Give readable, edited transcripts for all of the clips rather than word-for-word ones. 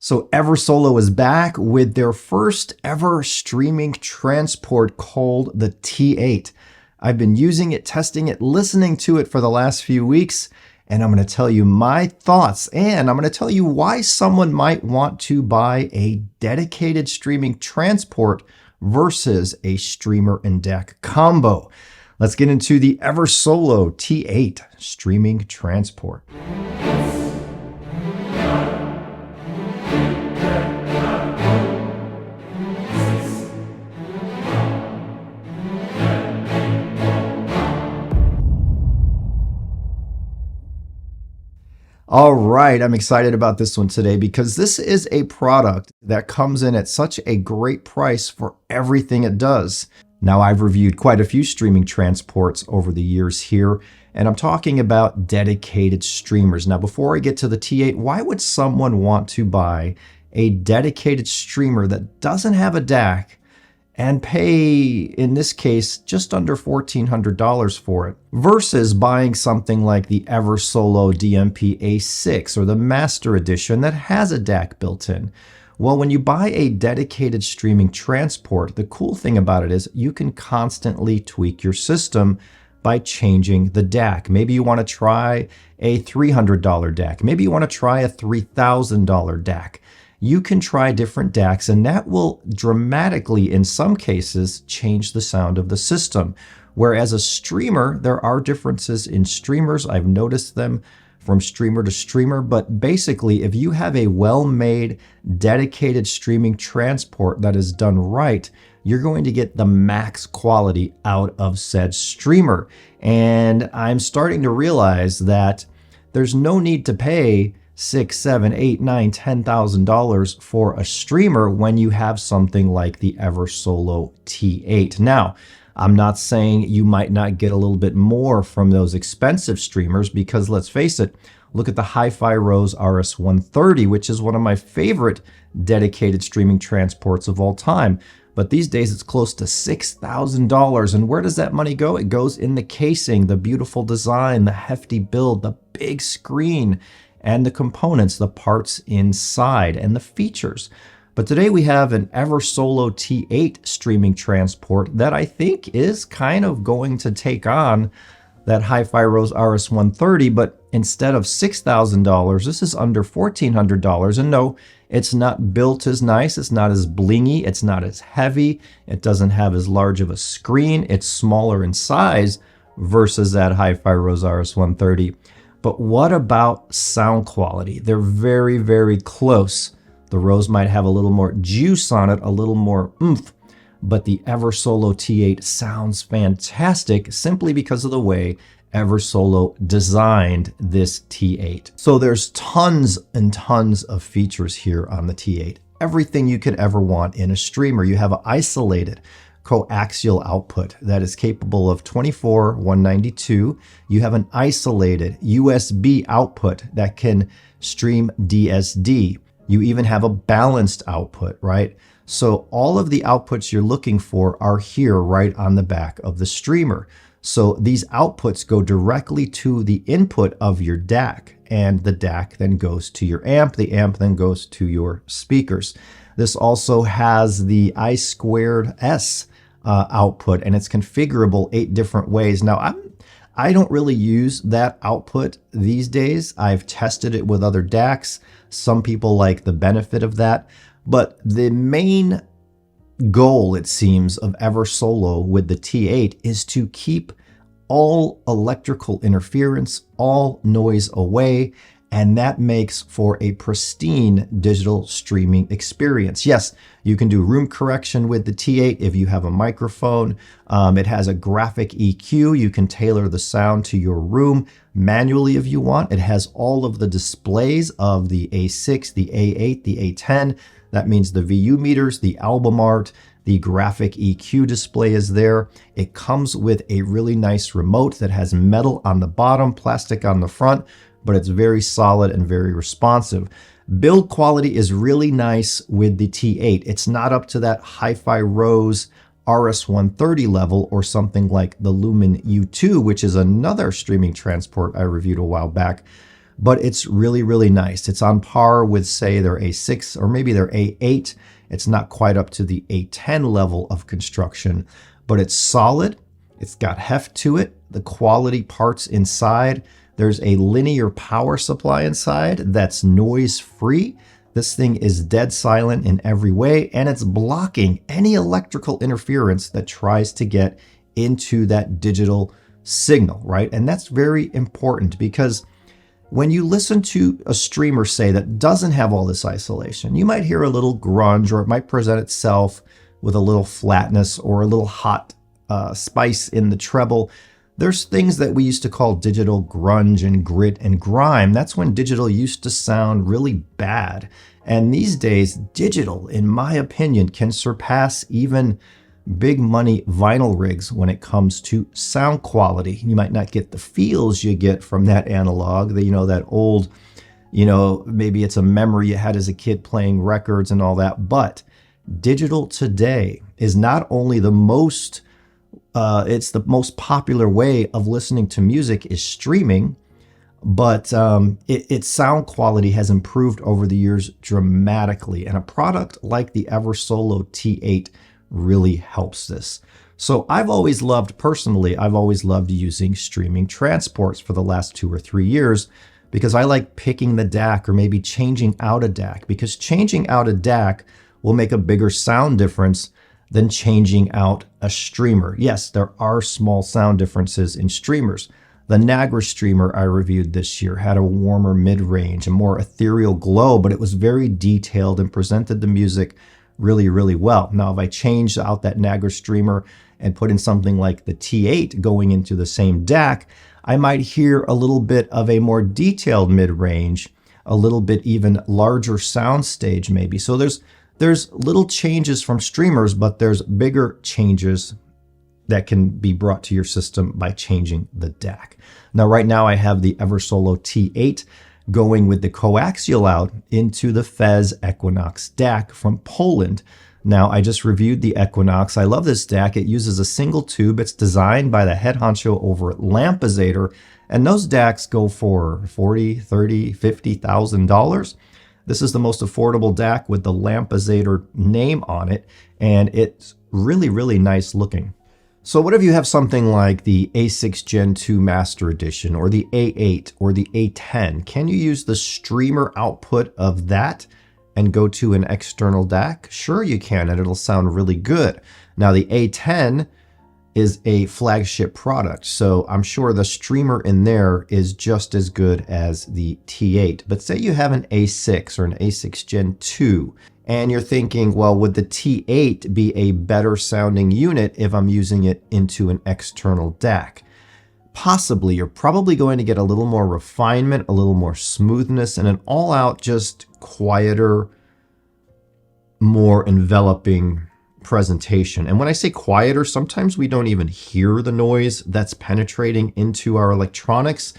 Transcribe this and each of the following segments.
So Eversolo is back with their first ever streaming transport called the T8. I've been using it, testing it, listening to it for the last few weeks, and I'm going to tell you my thoughts, and I'm going to tell you why someone might want to buy a dedicated streaming transport versus a streamer and DAC combo. Let's get into the Eversolo T8 streaming transport. All right, I'm excited about this one today because this is a product that comes in at such a great price for everything it does. Now, I've reviewed quite a few streaming transports over the years here, and I'm talking about dedicated streamers. Now, before I get to the T8, why would someone want to buy a dedicated streamer that doesn't have a DAC and pay, in this case, just under $1,400 for it, versus buying something like the Eversolo DMP A6 or the Master Edition that has a DAC built in? Well, when you buy a dedicated streaming transport, the cool thing about it is you can constantly tweak your system by changing the DAC. Maybe you want to try a $300 DAC. Maybe you want to try a $3,000 DAC. You can try different DACs, and that will dramatically, in some cases, change the sound of the system. Whereas a streamer, there are differences in streamers. I've noticed them from streamer to streamer, but basically, if you have a well-made, dedicated streaming transport that is done right, you're going to get the max quality out of said streamer. And I'm starting to realize that there's no need to pay $6,000, $7,000, $8,000, $9,000, $10,000 for a streamer when you have something like the Eversolo T8. Now, I'm not saying you might not get a little bit more from those expensive streamers because let's face it, look at the HiFi Rose RS130, which is one of my favorite dedicated streaming transports of all time. But these days it's close to $6,000. And where does that money go? It goes in the casing, the beautiful design, the hefty build, the big screen, and the components, the parts inside, and the features. But today we have an Eversolo T8 streaming transport that I think is kind of going to take on that HiFi Rose RS130, but instead of $6,000, this is under $1,400. And no, it's not built as nice, it's not as blingy, it's not as heavy, it doesn't have as large of a screen, it's smaller in size versus that HiFi Rose RS130. But what about sound quality? They're very, very close. The Rose might have a little more juice on it, a little more oomph, but the Eversolo T8 sounds fantastic simply because of the way Eversolo designed this T8. So there's tons and tons of features here on the T8. Everything you could ever want in a streamer. You have an isolated coaxial output that is capable of 24/192. You have an isolated USB output that can stream DSD. You even have a balanced output, right? So all of the outputs you're looking for are here right on the back of the streamer. So these outputs go directly to the input of your DAC, and the DAC then goes to your amp. The amp then goes to your speakers. This also has the I2S output, and it's configurable 8 different ways. Now, I don't really use that output these days. I've tested it with other DACs. Some people like the benefit of that, but the main goal, it seems, of Eversolo with the T8 is to keep all electrical interference, all noise away, and that makes for a pristine digital streaming experience. Yes, you can do room correction with the T8 if you have a microphone. It has a graphic EQ. You can tailor the sound to your room manually if you want. It has all of the displays of the A6, the A8, the A10. That means the VU meters, the album art, the graphic EQ display is there. It comes with a really nice remote that has metal on the bottom, plastic on the front, but it's very solid and very responsive. Build quality is really nice with the T8. It's not up to that HiFi Rose RS130 level or something like the Lumen U2, which is another streaming transport I reviewed a while back. but it's really, really nice. It's on par with, say, their A6 or maybe their A8. It's not quite up to the A10 level of construction, but it's solid. It's got heft to it. The quality parts inside. There's a linear power supply inside that's noise-free. This thing is dead silent in every way, and it's blocking any electrical interference that tries to get into that digital signal, right? And that's very important because when you listen to a streamer, say, that doesn't have all this isolation, you might hear a little grunge, or it might present itself with a little flatness or a little hot spice in the treble. There's things that we used to call digital grunge and grit and grime. That's when digital used to sound really bad. And these days, digital, in my opinion, can surpass even big money vinyl rigs when it comes to sound quality. You might not get the feels you get from that analog, that old, maybe it's a memory you had as a kid playing records and all that. But digital today is not only it's the most popular way of listening to music is streaming, but its sound quality has improved over the years dramatically. And a product like the Eversolo T8 really helps this. So I've always loved using streaming transports for the last 2 or 3 years because I like picking the DAC or maybe changing out a DAC, because changing out a DAC will make a bigger sound difference than changing out a streamer. Yes, there are small sound differences in streamers. The Nagra streamer I reviewed this year had a warmer mid-range, a more ethereal glow, but it was very detailed and presented the music really, really well. Now, if I changed out that Nagra streamer and put in something like the T8 going into the same DAC, I might hear a little bit of a more detailed mid-range, a little bit even larger sound stage maybe. So there's little changes from streamers, but there's bigger changes that can be brought to your system by changing the DAC. Now, right now I have the Eversolo T8 going with the coaxial out into the Fez Equinox DAC from Poland. Now, I just reviewed the Equinox. I love this DAC. It uses a single tube. It's designed by the head honcho over at Lampizator, and those DACs go for $40,000, $30,000, $50,000. This is the most affordable DAC with the Lampizator name on it, and it's really, really nice looking. So what if you have something like the A6 Gen 2 Master Edition or the A8 or the A10? Can you use the streamer output of that and go to an external DAC? Sure you can, and it'll sound really good. Now the A10 is a flagship product, so I'm sure the streamer in there is just as good as the T8. But say you have an A6 or an A6 Gen 2, and you're thinking, well, would the T8 be a better sounding unit if I'm using it into an external DAC? Possibly. You're probably going to get a little more refinement, a little more smoothness, and an all-out just quieter, more enveloping presentation. And when I say quieter, sometimes we don't even hear the noise that's penetrating into our electronics,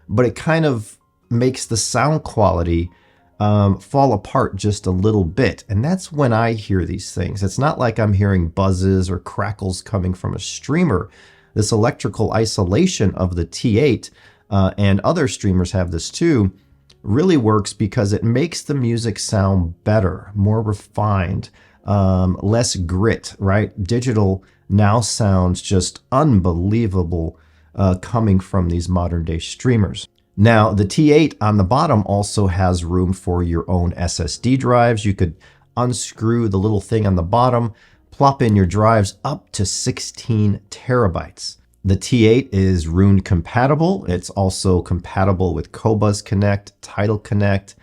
but it kind of makes the sound quality fall apart just a little bit. And that's when I hear these things. It's not like I'm hearing buzzes or crackles coming from a streamer. This electrical isolation of the T8, and other streamers have this too, really works because it makes the music sound better, more refined, less grit, right? Digital now sounds just unbelievable coming from these modern day streamers. Now, the T8 on the bottom also has room for your own SSD drives. You could unscrew the little thing on the bottom, plop in your drives up to 16 terabytes. The T8 is Roon compatible. It's also compatible with Qobuz Connect, Tidal Connect,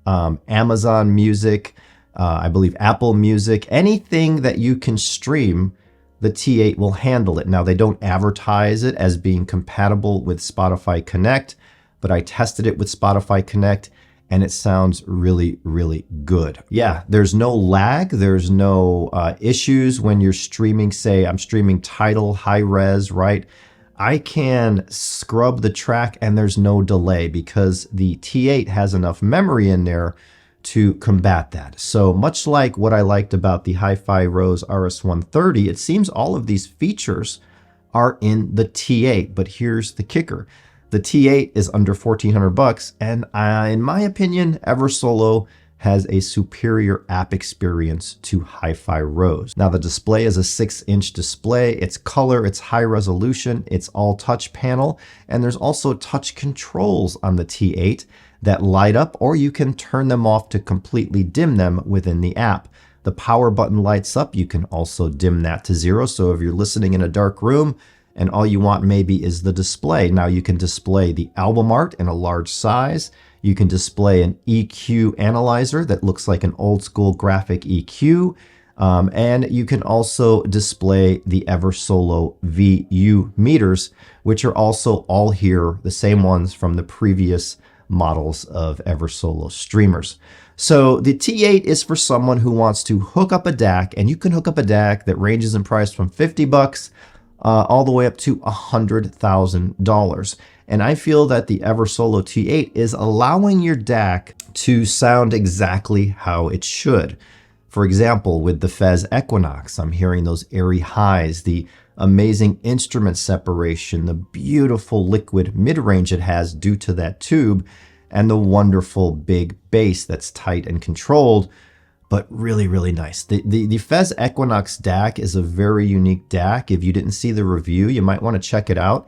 Amazon Music, I believe Apple Music. Anything that you can stream, the T8 will handle it. Now, they don't advertise it as being compatible with Spotify Connect, but I tested it with Spotify Connect and it sounds really, really good. Yeah, there's no lag. There's no issues when you're streaming. Say I'm streaming Tidal high res, right? I can scrub the track and there's no delay because the T8 has enough memory in there to combat that. So much like what I liked about the HiFi Rose RS130, it seems all of these features are in the T8, but here's the kicker. The T8 is under 1,400 bucks, and in my opinion, Eversolo has a superior app experience to HiFi Rose. Now the display is a 6-inch display, it's color, it's high resolution, it's all touch panel, and there's also touch controls on the T8 that light up, or you can turn them off to completely dim them within the app. The power button lights up, you can also dim that to 0, so if you're listening in a dark room and all you want maybe is the display, now you can display the album art in a large size. You can display an EQ analyzer that looks like an old school graphic EQ. And you can also display the Eversolo VU meters, which are also all here, the same ones from the previous models of Eversolo streamers. So the T8 is for someone who wants to hook up a DAC, and you can hook up a DAC that ranges in price from 50 bucks all the way up to $100,000. And I feel that the Eversolo T8 is allowing your DAC to sound exactly how it should. For example, with the Fez Equinox, I'm hearing those airy highs, the amazing instrument separation, the beautiful liquid mid-range it has due to that tube, and the wonderful big bass that's tight and controlled, but really, really nice. The Fez Equinox DAC is a very unique DAC. If you didn't see the review, you might want to check it out.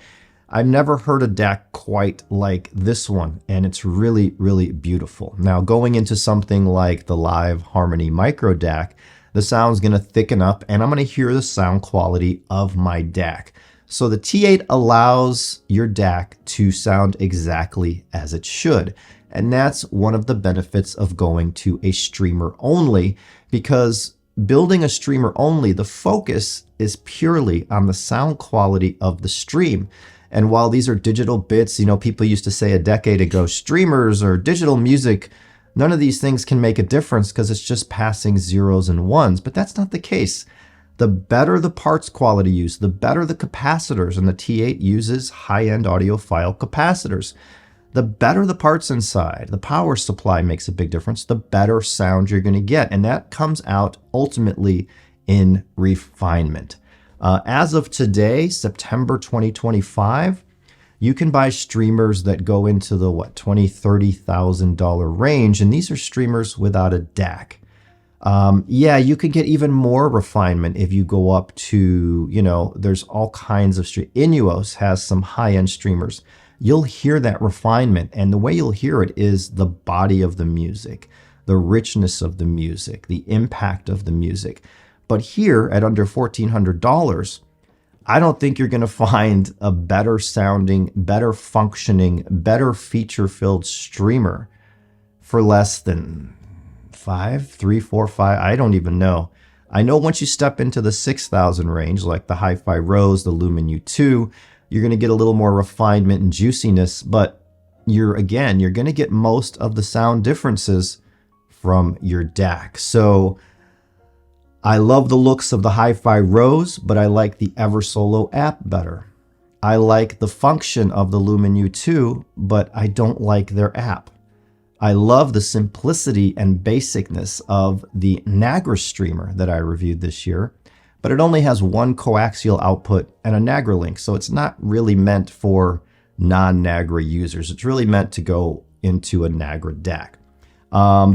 I've never heard a DAC quite like this one, and it's really, really beautiful. Now, going into something like the Live Harmony Micro DAC, the sound's going to thicken up, and I'm going to hear the sound quality of my DAC. So the T8 allows your DAC to sound exactly as it should. And that's one of the benefits of going to a streamer only, because building a streamer only, the focus is purely on the sound quality of the stream. And while these are digital bits, people used to say a decade ago, streamers or digital music, none of these things can make a difference because it's just passing zeros and ones. But that's not the case. The better the parts quality used, the better the capacitors, and the T8 uses high-end audiophile capacitors. The better the parts inside, the power supply makes a big difference, the better sound you're going to get. And that comes out ultimately in refinement. As of today, September 2025, you can buy streamers that go into the $20,000, $30,000 range, and these are streamers without a DAC. Yeah, you could get even more refinement if you go up to, there's all kinds of Inuos has some high-end streamers. You'll hear that refinement, and the way you'll hear it is the body of the music, the richness of the music, the impact of the music. But here at under $1,400, I don't think you're going to find a better sounding, better functioning, better feature-filled streamer for less than $3,000, $4,000, $5,000. I don't even know. I know once you step into the $6,000 range, like the HiFi Rose, the Lumen U2, you're going to get a little more refinement and juiciness, but you're going to get most of the sound differences from your DAC. So I love the looks of the HiFi Rose, but I like the Eversolo app better. I like the function of the Lumen U2, but I don't like their app. I love the simplicity and basicness of the Nagra streamer that I reviewed this year, but it only has one coaxial output and a Nagra link, so it's not really meant for non-Nagra users. It's really meant to go into a Nagra DAC.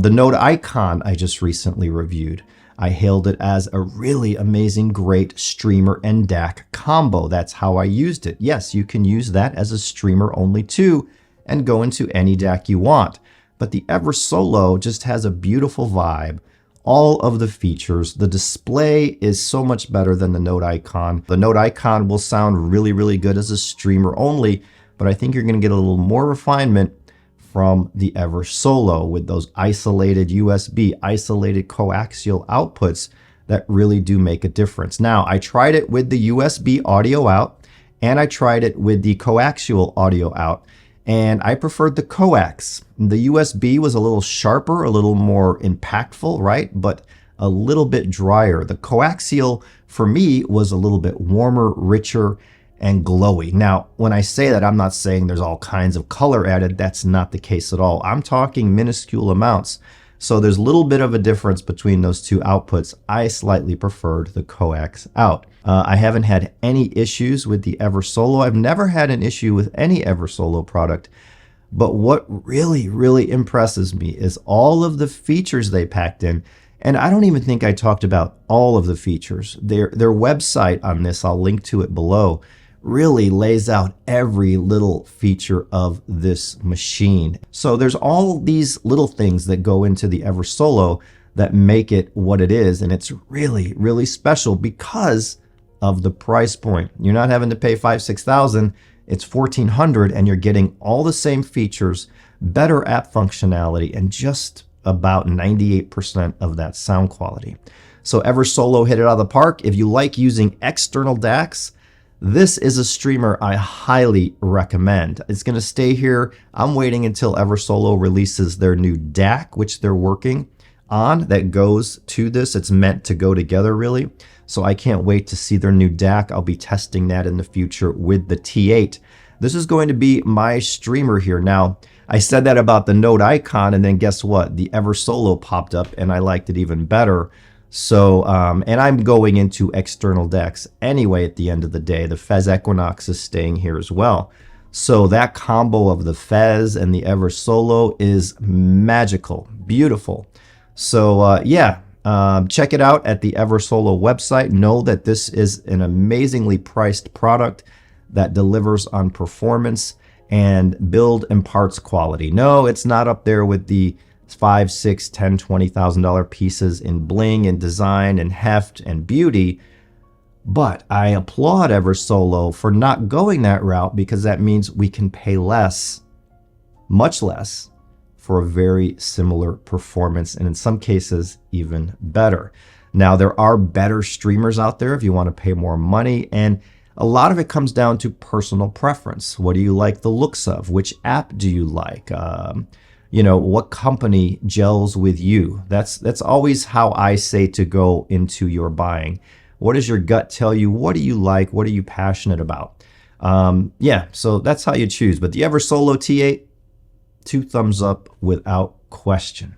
The Node Icon I just recently reviewed, I hailed it as a really amazing, great streamer and DAC combo. That's how I used it. Yes, you can use that as a streamer only too and go into any DAC you want. But the Eversolo just has a beautiful vibe, all of the features. The display is so much better than the Node Icon. The Node Icon will sound really, really good as a streamer only, but I think you're going to get a little more refinement from the Eversolo with those isolated USB, isolated coaxial outputs that really do make a difference. Now, I tried it with the USB audio out, and I tried it with the coaxial audio out, and I preferred the coax. The USB was a little sharper, a little more impactful, right? But a little bit drier. The coaxial, for me, was a little bit warmer, richer, and glowy. Now, when I say that, I'm not saying there's all kinds of color added. That's not the case at all. I'm talking minuscule amounts. So there's a little bit of a difference between those two outputs. I slightly preferred the coax out. I haven't had any issues with the Eversolo. I've never had an issue with any Eversolo product. But what really, really impresses me is all of the features they packed in. And I don't even think I talked about all of the features. Their website on this, I'll link to it below, really lays out every little feature of this machine. So there's all these little things that go into the Eversolo that make it what it is. And it's really, really special because of the price point. You're not having to pay $5,000, $6,000. It's $1,400 and you're getting all the same features, better app functionality, and just about 98% of that sound quality. So Eversolo hit it out of the park. If you like using external DACs, this is a streamer I highly recommend. It's going to stay here. I'm waiting until Eversolo releases their new DAC, which they're working on, that goes to this. It's meant to go together, really. So I can't wait to see their new DAC. I'll be testing that in the future with the T8. This is going to be my streamer here. Now, I said that about the Note icon, and then guess what? The Eversolo popped up, and I liked it even better. So, and I'm going into external DACs anyway at the end of the day. The Fez Equinox is staying here as well. So that combo of the Fez and the Eversolo is magical, beautiful. So yeah, check it out at the Eversolo website. Know that this is an amazingly priced product that delivers on performance and build and parts quality. No, it's not up there with the $5,000, $6,000, $10,000, $20,000 pieces in bling and design and heft and beauty. But I applaud Eversolo for not going that route, because that means we can pay less, much less, for a very similar performance, and in some cases even better. Now, there are better streamers out there if you want to pay more money, and a lot of it comes down to personal preference. What do you like the looks of? Which app do you like? You know, what company gels with you? That's always how I say to go into your buying. What does your gut tell you? What do you like? What are you passionate about? Yeah, so that's how you choose. But the Eversolo T8, 2 thumbs up without question.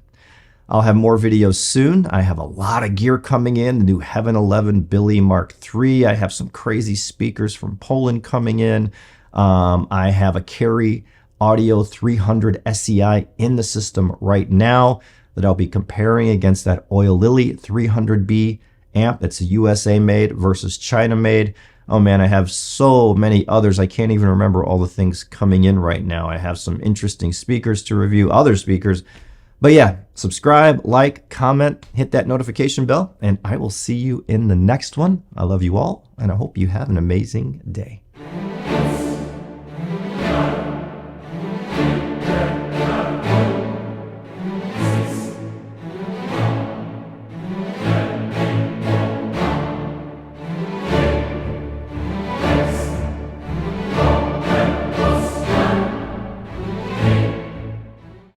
I'll have more videos soon. I have a lot of gear coming in. The new Heaven 11 Billy Mark III. I have some crazy speakers from Poland coming in. I have a Carry Audio 300 SEI in the system right now that I'll be comparing against that Oil Lily 300B amp that's USA made versus China made. Oh man, I have so many others. I can't even remember all the things coming in right now. I have some interesting speakers to review, other speakers. But yeah, subscribe, like, comment, hit that notification bell, and I will see you in the next one. I love you all, and I hope you have an amazing day.